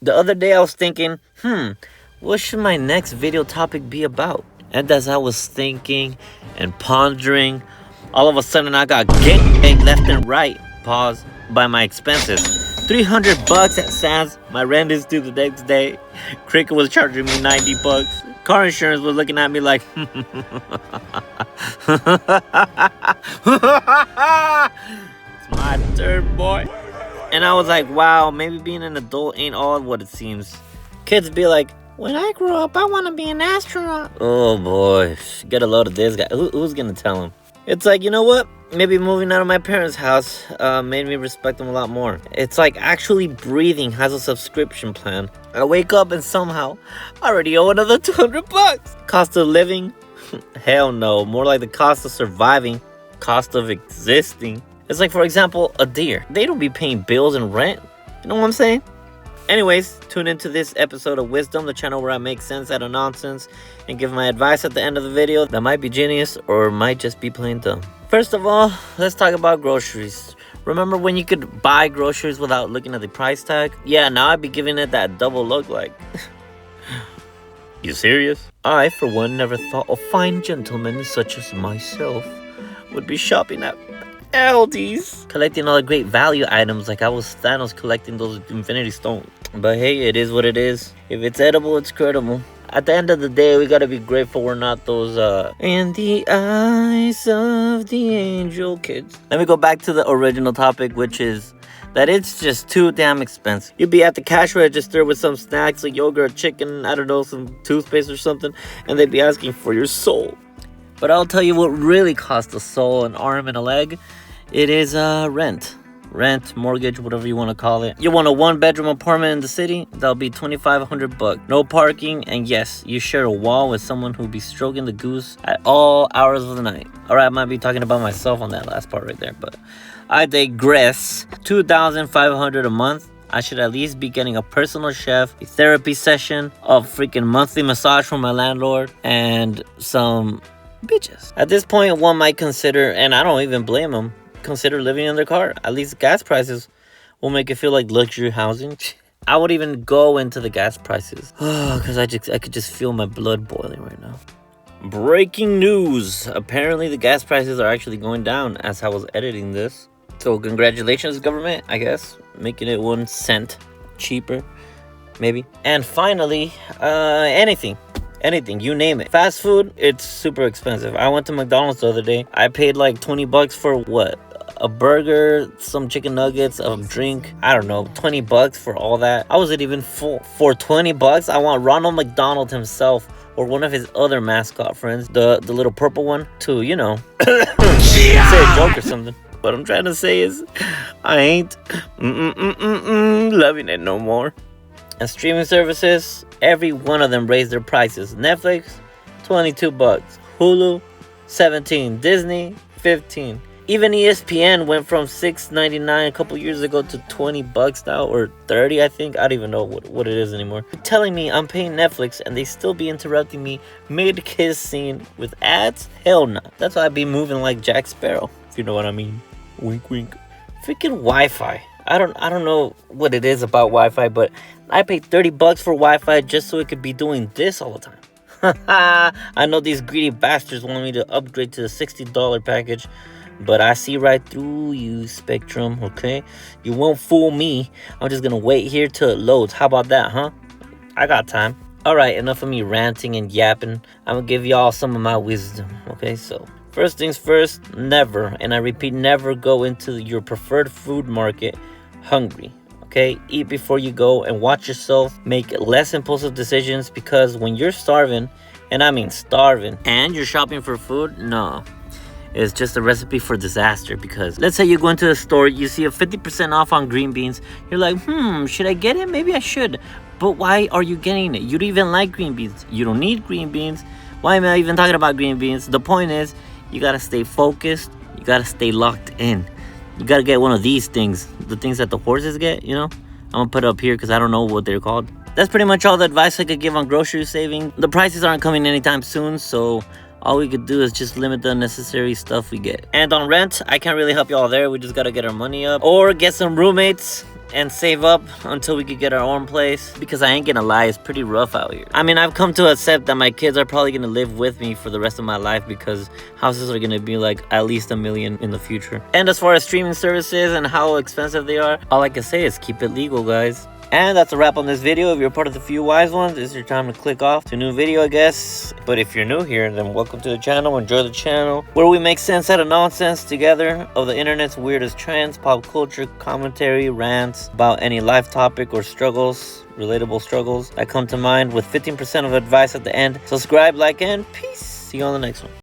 The other day I was thinking, what should my next video topic be about? And as I was thinking and pondering, all of a sudden I got gang left and right, pause, by my expenses. $300 at Sam's. My rent is due the next day. Cricket was charging me $90. Car insurance was looking at me like, it's my turn, boy. And I was like, wow, maybe being an adult ain't all what it seems. Kids be like, when I grow up, I want to be an astronaut. Oh boy, get a load of this guy. Who's gonna tell him? It's like, you know what? Maybe moving out of my parents' house made me respect them a lot more. It's like actually breathing has a subscription plan. I wake up and somehow I already owe another $200. Cost of living? Hell no. More like the cost of surviving. Cost of existing. It's like, for example, a deer. They don't be paying bills and rent. You know what I'm saying? Anyways, tune into this episode of Wisdom, the channel where I make sense out of nonsense and give my advice at the end of the video that might be genius or might just be plain dumb. First of all, let's talk about groceries. Remember when you could buy groceries without looking at the price tag? Yeah, now I'd be giving it that double look like. You serious? I, for one, never thought a fine gentleman such as myself would be shopping at Aldi's, collecting all the great value items like I was Thanos collecting those Infinity Stones. But hey, it is what it is. If it's edible, it's credible. At the end of the day, we gotta be grateful we're not those in the eyes of the angel kids. Let me go back to the original topic, which is that it's just too damn expensive. You'd be at the cash register with some snacks like yogurt, chicken, I don't know, some toothpaste or something, and they'd be asking for your soul. But I'll tell you what really costs a soul, an arm, and a leg. It is rent. Rent, mortgage, whatever you want to call it. You want a 1-bedroom apartment in the city? That'll be $2,500. No parking, and yes, you share a wall with someone who'll be stroking the goose at all hours of the night. Alright, I might be talking about myself on that last part right there, but I digress. $2,500 a month. I should at least be getting a personal chef, a therapy session, a freaking monthly massage from my landlord, and some bitches. At this point, one might consider, and I don't even blame them, consider living in their car. At least gas prices will make it feel like luxury housing. I would even go into the gas prices. Because I could just feel my blood boiling right now. Breaking news. Apparently the gas prices are actually going down as I was editing this. So congratulations, government, I guess. Making it 1 cent cheaper, maybe. And finally, anything, you name it. Fast food, it's super expensive. I went to McDonald's the other day. I paid like $20 for what? A burger, some chicken nuggets, a drink, I don't know, $20 for all that. I wasn't even full. For $20, I want Ronald McDonald himself or one of his other mascot friends, the little purple one, to, you know, say a joke or something. What I'm trying to say is, I ain't loving it no more. And streaming services, every one of them raised their prices. Netflix, $22. Hulu, $17. Disney, $15. Even ESPN went from $6.99 a couple years ago to $20 now, or $30, I think. I don't even know what it is anymore. You're telling me I'm paying Netflix and they still be interrupting me mid-kiss scene with ads? Hell no. That's why I be moving like Jack Sparrow, if you know what I mean. Wink, wink. Freaking Wi-Fi. I don't know what it is about Wi-Fi, but I paid $30 for Wi-Fi just so it could be doing this all the time. I know these greedy bastards want me to upgrade to the $60 package, but I see right through you, Spectrum, okay? You won't fool me. I'm just gonna wait here till it loads. How about that, huh? I got time. Alright, enough of me ranting and yapping. I'm gonna give y'all some of my wisdom, okay? So, first things first, never, and I repeat, never go into your preferred food market hungry, okay? Eat before you go and watch yourself make less impulsive decisions, because when you're starving, and I mean starving, and you're shopping for food, no. It's just a recipe for disaster. Because let's say you go into the store, you see a 50% off on green beans. You're like, should I get it? Maybe I should. But why are you getting it? You don't even like green beans. You don't need green beans. Why am I even talking about green beans? The point is, you gotta stay focused. You gotta stay locked in. You gotta get one of these things. The things that the horses get, you know? I'm gonna put it up here because I don't know what they're called. That's pretty much all the advice I could give on grocery saving. The prices aren't coming anytime soon, so all we could do is just limit the unnecessary stuff we get. And on rent, I can't really help y'all there. We just gotta get our money up or get some roommates and save up until we could get our own place, because I ain't gonna lie, it's pretty rough out here. I mean, I've come to accept that my kids are probably gonna live with me for the rest of my life, because houses are gonna be like at least $1 million in the future. And as far as streaming services and how expensive they are, all I can say is keep it legal, guys. And that's a wrap on this video. If you're part of the few wise ones, this is your time to click off to a new video, I guess. But if you're new here, then welcome to the channel. Enjoy the channel, where we make sense out of nonsense together of the internet's weirdest trends, pop culture, commentary, rants about any life topic or struggles, relatable struggles that come to mind, with 15% of advice at the end. Subscribe, like, and peace. See you on the next one.